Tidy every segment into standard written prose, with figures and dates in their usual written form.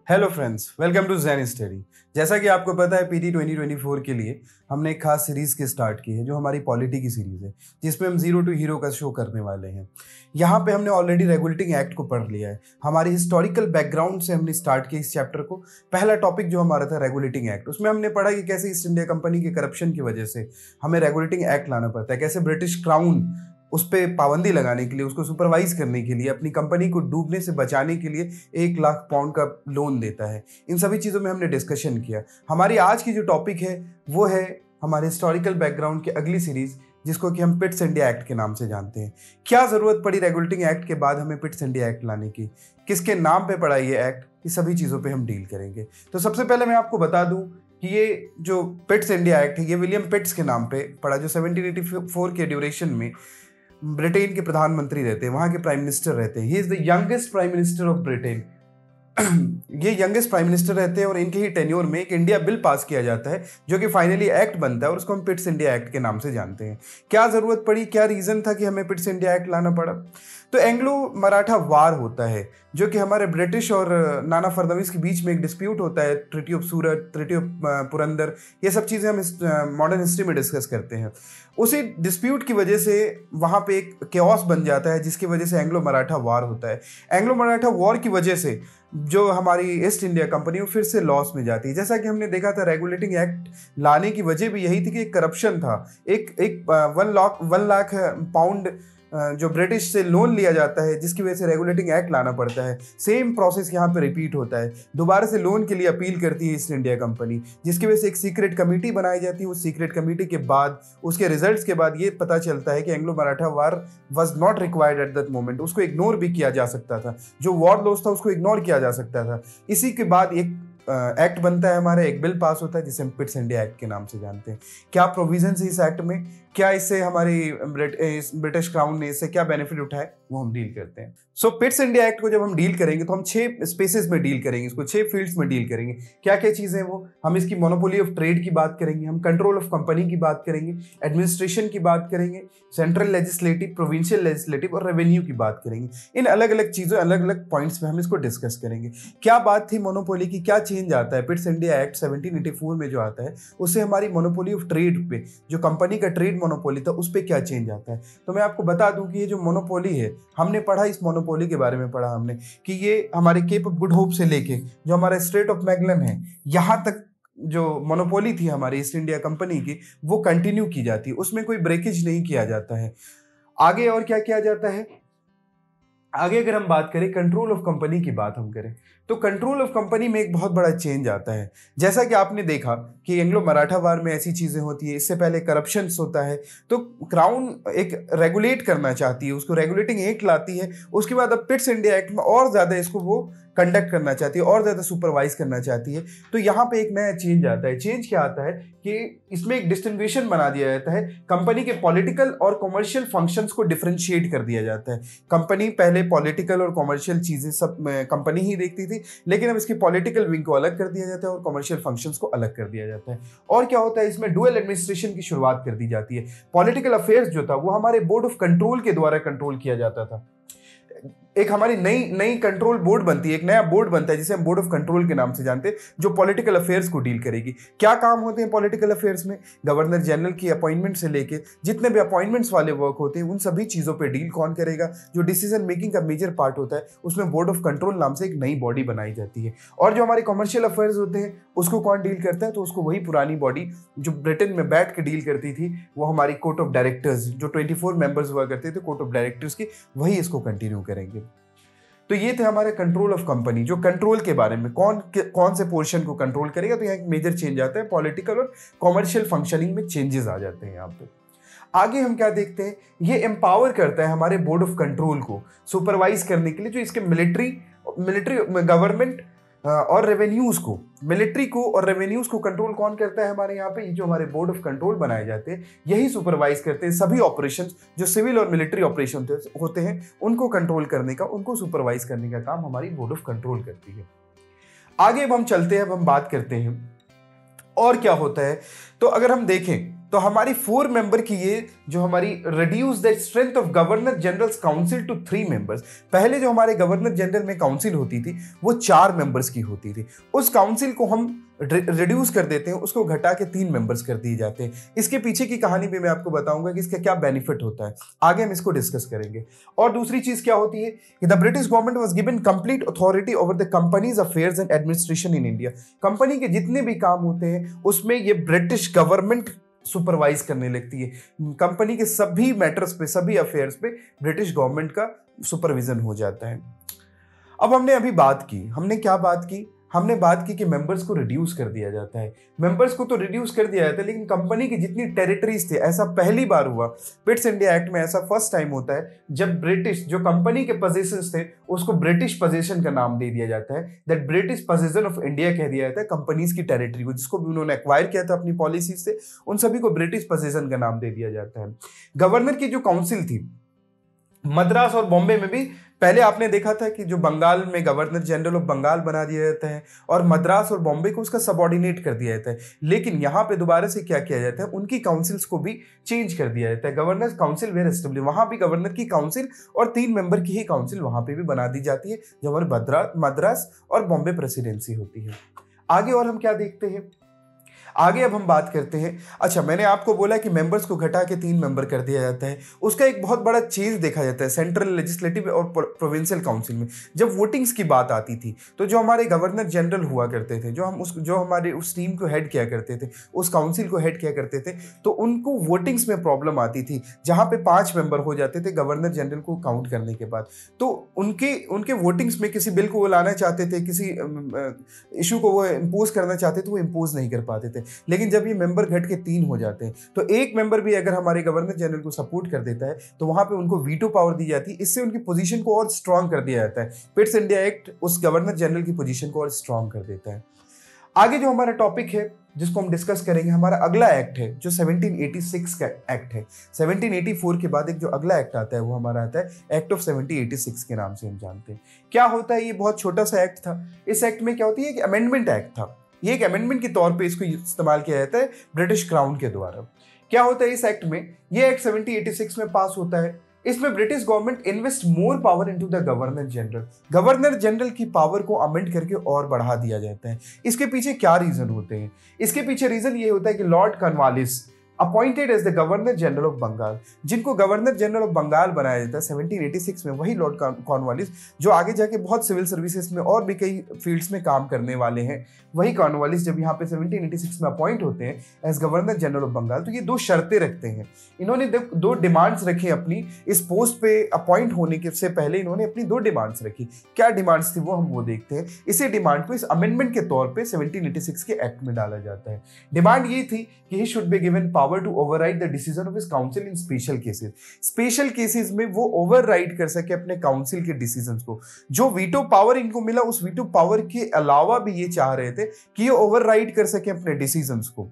Hello friends, welcome to Zen Study. जैसा कि आपको पता है पीटी 2024 के लिए हमने एक खास सीरीज़ की स्टार्ट की है जो हमारी पॉलिटी की सीरीज़ है, जिसमें हम जीरो टू हीरो का शो करने वाले हैं। यहाँ पे हमने ऑलरेडी रेगुलेटिंग एक्ट को पढ़ लिया है। हमारी हिस्टोरिकल बैकग्राउंड से हमने स्टार्ट किया इस चैप्टर को। पहला टॉपिक जो हमारा था रेगुलेटिंग एक्ट, उसमें हमने पढ़ा कि कैसे ईस्ट इंडिया कंपनी के करप्शन की वजह से हमें रेगुलेटिंग एक्ट लाना पड़ता है, कैसे ब्रिटिश क्राउन उस पर पाबंदी लगाने के लिए, उसको सुपरवाइज करने के लिए, अपनी कंपनी को डूबने से बचाने के लिए 1 लाख पाउंड का लोन देता है। इन सभी चीज़ों में हमने डिस्कशन किया। हमारी आज की जो टॉपिक है वो है हमारे हिस्टोरिकल बैकग्राउंड की अगली सीरीज, जिसको कि हम पिट्स इंडिया एक्ट के नाम से जानते हैं। क्या ज़रूरत पड़ी रेगुलेटिंग एक्ट के बाद हमें पिट्स इंडिया एक्ट लाने की, किसके नाम पे पड़ा ये एक्ट, ये सभी चीज़ों पे हम डील करेंगे। तो सबसे पहले मैं आपको बता दूं कि ये जो पिट्स इंडिया एक्ट है ये विलियम पिट्स के नाम पे पड़ा, जो 1784 के ड्यूरेशन में ब्रिटेन के प्रधानमंत्री रहते हैं, वहाँ के प्राइम मिनिस्टर रहते हैं। He is the youngest prime minister of Britain. ये यंगेस्ट प्राइम मिनिस्टर रहते हैं और इनके ही टेन्योर में एक इंडिया बिल पास किया जाता है जो कि फाइनली एक्ट बनता है और उसको हम पिट्स इंडिया एक्ट के नाम से जानते हैं। क्या ज़रूरत पड़ी, क्या रीज़न था कि हमें पिट्स इंडिया एक्ट लाना पड़ा? तो एंग्लो मराठा वार होता है जो कि हमारे ब्रिटिश और नाना फड़नवीस के बीच में एक डिस्प्यूट होता है। Treaty of Surat, treaty of Purandar, ये सब चीज़ें हम मॉडर्न हिस्ट्री में डिस्कस करते हैं। उसी डिस्प्यूट की वजह से वहाँ पे एक केओस बन जाता है जिसकी वजह से एंग्लो मराठा वार होता है। एंग्लो मराठा वॉर की वजह से जो हमारी ईस्ट इंडिया कंपनी वो फिर से लॉस में जाती है। जैसा कि हमने देखा था रेगुलेटिंग एक्ट लाने की वजह भी यही थी कि एक करप्शन था। एक 1 लाख पाउंड जो ब्रिटिश से लोन लिया जाता है, जिसकी वजह से रेगुलेटिंग एक्ट लाना पड़ता है। सेम प्रोसेस यहाँ पे रिपीट होता है। दोबारा से लोन के लिए अपील करती है ईस्ट इंडिया कंपनी, जिसकी वजह से एक सीक्रेट कमेटी बनाई जाती है। उस सीक्रेट कमेटी के बाद, उसके रिजल्ट्स के बाद ये पता चलता है कि Anglo Maratha war was not required at that moment. उसको इग्नोर भी किया जा सकता था, जो वॉर लॉस था उसको इग्नोर किया जा सकता था। इसी के बाद एक एक्ट बनता है, हमारा एक बिल पास होता है जिसे हम पिट्स इंडिया एक्ट के नाम से जानते हैं। क्या प्रोविजंस है इस एक्ट में, क्या इससे हमारी ब्रिटिश क्राउन ने इससे क्या बेनिफिट उठाए, वो हम डील करते हैं। सो पिट्स इंडिया एक्ट को जब हम डील करेंगे तो हम 6 स्पेसेस में डील करेंगे, इसको 6 फील्ड्स में डील करेंगे। क्या क्या चीज़ें वो, हम इसकी मोनोपोली ऑफ ट्रेड की बात करेंगे, हम कंट्रोल ऑफ कंपनी की बात करेंगे, एडमिनिस्ट्रेशन की बात करेंगे, सेंट्रल लेजिस्लेटिव, प्रोविंशियल लेजिस्लेटिव और रेवेन्यू की बात करेंगे। इन अलग अलग चीज़ों, अलग अलग पॉइंट्स में हम इसको डिस्कस करेंगे। क्या बात थी मोनोपोली की, क्या चेंज आता है पिट्स इंडिया एक्ट 1784 में जो आता है, उससे हमारी मोनोपोली ऑफ ट्रेड पे, जो कंपनी का ट्रेड मोनोपोली था, उस पर क्या चेंज आता है। तो मैं आपको बता दूं कि ये जो मोनोपोली है, हमने पढ़ा इस मोनोपोली के बारे में पढ़ा हमने कि ये हमारे केप ऑफ गुड होप से लेके जो हमारा स्ट्रेट ऑफ मैगलन है, यहाँ तक जो मोनोपोली थी हमारी ईस्ट इंडिया कंपनी की, वो कंटिन्यू की जाती है, उसमें कोई ब्रेकेज नहीं किया जाता है। आगे और क्या किया जाता है, आगे अगर हम बात करें कंट्रोल ऑफ कंपनी की बात हम करें, तो कंट्रोल ऑफ कंपनी में एक बहुत बड़ा चेंज आता है। जैसा कि आपने देखा कि एंग्लो मराठा वार में ऐसी चीज़ें होती है, इससे पहले करप्शन होता है, तो क्राउन एक रेगुलेट करना चाहती है, उसको रेगुलेटिंग एक्ट लाती है। उसके बाद अब पिट्स इंडिया एक्ट में और ज़्यादा इसको वो कंडक्ट करना चाहती है, और ज़्यादा सुपरवाइज करना चाहती है। तो यहाँ पे एक नया चेंज आता है। चेंज क्या आता है कि इसमें एक डिस्टिंग्विशन बना दिया जाता है, कंपनी के पॉलिटिकल और कॉमर्शियल फंक्शंस को डिफरेंशिएट कर दिया जाता है। कंपनी पहले पॉलिटिकल और कॉमर्शियल चीज़ें सब कंपनी ही देखती थी, लेकिन अब इसकी पॉलिटिकल विंग को अलग कर दिया जाता है और कॉमर्शियल फंक्शंस को अलग कर दिया जाता है। और क्या होता है, इसमें डुअल एडमिनिस्ट्रेशन की शुरुआत कर दी जाती है। पॉलिटिकल अफेयर्स जो था वो हमारे बोर्ड ऑफ कंट्रोल के द्वारा कंट्रोल किया जाता था। एक हमारी नई कंट्रोल बोर्ड बनती है, एक नया बोर्ड बनता है जिसे हम बोर्ड ऑफ कंट्रोल के नाम से जानते हैं, जो पॉलिटिकल अफेयर्स को डील करेगी। क्या काम होते हैं पॉलिटिकल अफेयर्स में? गवर्नर जनरल की अपॉइंटमेंट से लेके जितने भी अपॉइंटमेंट्स वाले वर्क होते हैं, उन सभी चीज़ों पे डील कौन करेगा? जो डिसीजन मेकिंग का मेजर पार्ट होता है, उसमें बोर्ड ऑफ कंट्रोल नाम से एक नई बॉडी बनाई जाती है। और जो हमारे कॉमर्शियल अफेयर्स होते हैं उसको कौन डील करता है? तो उसको वही पुरानी बॉडी जो ब्रिटेन में बैठ के डील करती थी, वो हमारी कोर्ट ऑफ डायरेक्टर्स, जो 24 मेंबर्स हुआ करते थे कोर्ट ऑफ डायरेक्टर्स की, वही इसको कंटिन्यू करेंगे। तो ये थे हमारे कंट्रोल ऑफ कंपनी, जो कंट्रोल के बारे में कौन से पोर्शन को कंट्रोल करेगा। तो यहाँ एक मेजर चेंज आता है, पॉलिटिकल और कॉमर्शियल फंक्शनिंग में चेंजेस आ जाते हैं यहाँ पे। आगे हम क्या देखते हैं, ये एम्पावर करता है हमारे बोर्ड ऑफ कंट्रोल को सुपरवाइज करने के लिए, जो इसके मिलिट्री गवर्नमेंट और रेवेन्यूज को, मिलिट्री को और रेवेन्यूज को कंट्रोल कौन करता है हमारे यहाँ पे? जो हमारे बोर्ड ऑफ कंट्रोल बनाए जाते हैं, यही सुपरवाइज करते हैं सभी ऑपरेशंस, जो सिविल और मिलिट्री ऑपरेशन होते हैं, उनको कंट्रोल करने का, उनको सुपरवाइज करने का काम हमारी बोर्ड ऑफ कंट्रोल करती है। आगे अब हम चलते हैं, अब हम बात करते हैं और क्या होता है। तो अगर हम देखें तो हमारी 4 मेंबर की ये जो हमारी reduce the strength of governor general council to 3 members. पहले जो हमारे गवर्नर जनरल में काउंसिल होती थी वो 4 मेंबर्स की होती थी, उस काउंसिल को हम रिड्यूस कर देते हैं, उसको घटा के 3 मेंबर्स कर दिए जाते हैं। इसके पीछे की कहानी भी मैं आपको बताऊंगा कि इसका क्या बेनिफिट होता है, आगे हम इसको डिस्कस करेंगे। और दूसरी चीज क्या होती है कि the British government was given complete authority over the companies affairs and administration in India. Company के जितने भी काम होते हैं उसमें ये ब्रिटिश गवर्नमेंट सुपरवाइज करने लगती है। कंपनी के सभी मैटर्स पे, सभी अफेयर्स पे ब्रिटिश गवर्नमेंट का सुपरविजन हो जाता है। अब हमने अभी बात की, हमने क्या बात की, हमने बात की कि मेंबर्स को रिड्यूस कर दिया जाता है। मेंबर्स को तो रिड्यूस कर दिया जाता है, लेकिन कंपनी की जितनी टेरिटरीज थे, ऐसा पहली बार हुआ पिट्स इंडिया एक्ट में, ऐसा फर्स्ट टाइम होता है जब ब्रिटिश जो कंपनी के पोजेशंस थे उसको ब्रिटिश पोजेशन का नाम दे दिया जाता है। That British possession of India कह दिया जाता है कंपनीज की टेरिटरी को, जिसको भी उन्होंने एक्वायर किया था अपनी पॉलिसी से, उन सभी को ब्रिटिश पोजेशन का नाम दे दिया जाता है। गवर्नर की जो काउंसिल थी मद्रास और बॉम्बे में भी पहले आपने देखा था कि जो बंगाल में गवर्नर जनरल ऑफ बंगाल बना दिया जाता है और मद्रास और बॉम्बे को उसका सबऑर्डिनेट कर दिया जाता है, लेकिन यहाँ पे दोबारा से क्या किया जाता है, उनकी काउंसिल्स को भी चेंज कर दिया जाता है। गवर्नर काउंसिल वेर एस्टेब्लिश, वहाँ भी गवर्नर की काउंसिल और 3 मेंबर की ही काउंसिल वहाँ पे भी बना दी जाती है जब हमारे मद्रास और बॉम्बे प्रेसिडेंसी होती है। आगे और हम क्या देखते हैं, आगे अब हम बात करते हैं। अच्छा, मैंने आपको बोला कि मेंबर्स को घटा के 3 मेंबर कर दिया जाता है, उसका एक बहुत बड़ा चेंज देखा जाता है सेंट्रल लेजिस्लेटिव और प्रोविंशियल काउंसिल में। जब वोटिंग्स की बात आती थी तो जो हमारे गवर्नर जनरल हुआ करते थे, जो हमारे उस टीम को हेड किया करते थे, उस काउंसिल को हेड किया करते थे, तो उनको वोटिंग्स में प्रॉब्लम आती थी जहाँ पे 5 मेंबर हो जाते थे गवर्नर जनरल को काउंट करने के बाद। तो उनके वोटिंग्स में किसी बिल को वो लाना चाहते थे, किसी इशू को वो इम्पोज करना चाहते थे, वो इम्पोज नहीं कर पाते थे। लेकिन जब ये मेंबर घट के 3 हो जाते हैं तो एक मेंबर भी अगर हमारे गवर्नर जनरल को सपोर्ट कर देता है तो वहां पे उनको वीटो पावर दी जाती है। इससे उनकी पोजीशन को और स्ट्रांग कर दिया जाता है। पिट्स इंडिया एक्ट उस गवर्नर जनरल की पोजीशन को और स्ट्रांग कर देता है। आगे जो हमारा टॉपिक है जिसको हम डिस्कस करेंगे, हमारा अगला एक्ट है जो 1786 का एक्ट है। 1784 के बाद एक जो अगला एक्ट आता है वो हमारा आता है एक्ट ऑफ 1786 के नाम से हम जानते हैं। क्या होता है, ये बहुत छोटा सा एक्ट था। इस एक्ट में क्या होती है कि अमेंडमेंट एक्ट था, ये एक अमेंडमेंट के तौर पे इसको इस्तेमाल किया जाता है ब्रिटिश क्राउन के द्वारा। क्या होता है इस एक्ट में, ये एक्ट 1786 में पास होता है। इसमें British government invest more power into the governor general. Governor general की पावर को अमेंड करके और बढ़ा दिया जाता है। इसके पीछे क्या रीजन होते हैं, इसके पीछे रीजन ये होता है कि Lord Cornwallis appointed as the governor general of Bengal, जिनको गवर्नर जनरल ऑफ बंगाल बनाया जाता है 1786 में, वही लॉर्ड कॉर्नवालिस जो आगे जाके बहुत सिविल सर्विसेज में और भी कई फील्ड्स में काम करने वाले हैं। वही कॉर्नवालिस जब यहाँ पे 1786 में अपॉइंट होते हैं as governor general of Bengal, तो ये 2 शर्तें रखते हैं। इन्होंने 2 डिमांड्स रखी अपनी, इस पोस्ट पे अपॉइंट होने के से पहले इन्होंने अपनी 2 डिमांड्स रखी। क्या डिमांड्स थी वो देखते हैं। इसी डिमांड को इस अमेंडमेंट के तौर पे 1786 के एक्ट में डाला जाता है। डिमांड ये थी कि he should be given power to override the decision of his council in special cases। Special cases में वो ओवरराइड कर सके अपने काउंसिल के डिसीजंस को। जो वीटो पावर इनको मिला, उस वीटो पावर के अलावा भी ये चाह रहे थे कि ये ओवरराइड कर सके अपने डिसीजंस को।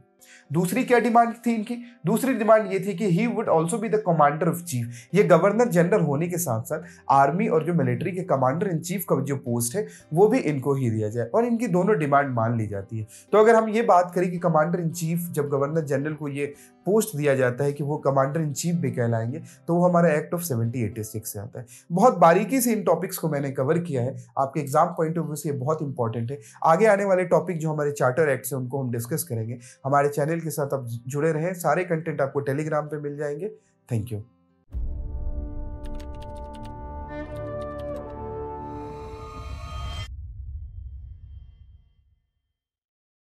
दूसरी क्या डिमांड थी इनकी, दूसरी डिमांड ये थी कि he would also be the commander of chief. ये गवर्नर जनरल होने के साथ साथ आर्मी और जो मिलिट्री के कमांडर इन चीफ का जो पोस्ट है वो भी इनको ही दिया जाए, और इनकी दोनों डिमांड मान ली जाती है। तो अगर हम ये बात करें कि कमांडर इन चीफ, जब गवर्नर जनरल को ये पोस्ट दिया जाता है कि वो कमांडर इन चीफ भी कहलाएंगे, तो वो हमारा एक्ट ऑफ 1786 से आता है। बहुत बारीकी से इन टॉपिक्स को मैंने कवर किया है, आपके एग्जाम पॉइंट ऑफ व्यू से ये बहुत इंपॉर्टेंट है। आगे आने वाले टॉपिक जो हमारे चार्टर एक्ट से उनको हम डिस्कस करेंगे। हमारे चैनल के साथ आप जुड़े रहें, सारे कंटेंट आपको टेलीग्राम पे मिल जाएंगे। Thank you.